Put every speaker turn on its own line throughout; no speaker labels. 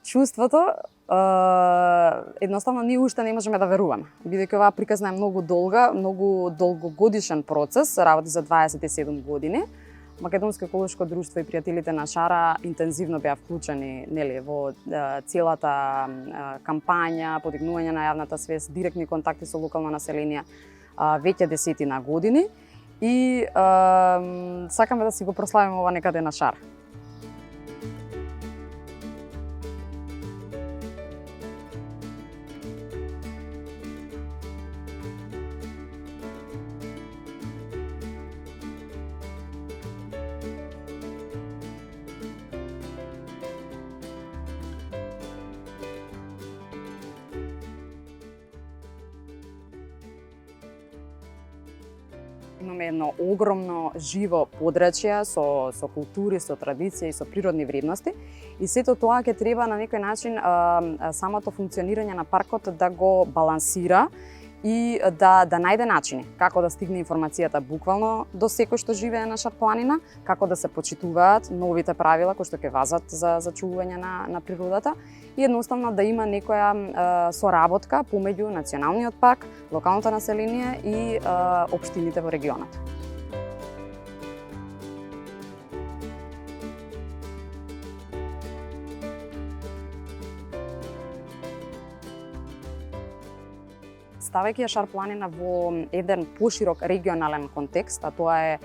чувството едноставно ние уште не можеме да веруваме, бидејќи оваа приказна е многу долга, многу долгогодишен процес, работи за 27 години. Македонско еколошко друштво и пријателите на Шара интензивно беа вклучени во целата кампања, подигнување на јавната свест, директни контакти со локално население веќе десетина години и сакаме да си го прославиме ова некаде на Шар. Имаме едно огромно живо подрачје со култури, со традиции, со природни вредности и сето тоа ќе треба на некој начин самото функционирање на паркот да го балансира и да најде начини како да стигне информацијата буквално до секој што живее на Шар планина, како да се почитуваат новите правила кои што ќе важат за чувување на природата и едноставно да има некоја соработка помеѓу националниот парк, локалното население и општините во регионот. Ставајќи ја Шар планина во еден поширок регионален контекст, а тоа е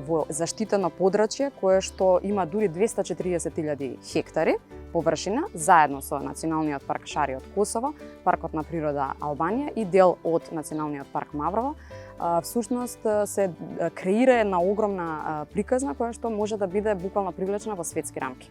во заштитено подрачје кое што има дури 240.000 хектари површина, заедно со Националниот парк Шари од Косово, Паркот на природа Албанија и дел од Националниот парк Маврово, всушност се креира една огромна приказна која што може да биде буквално привлечена во светски рамки.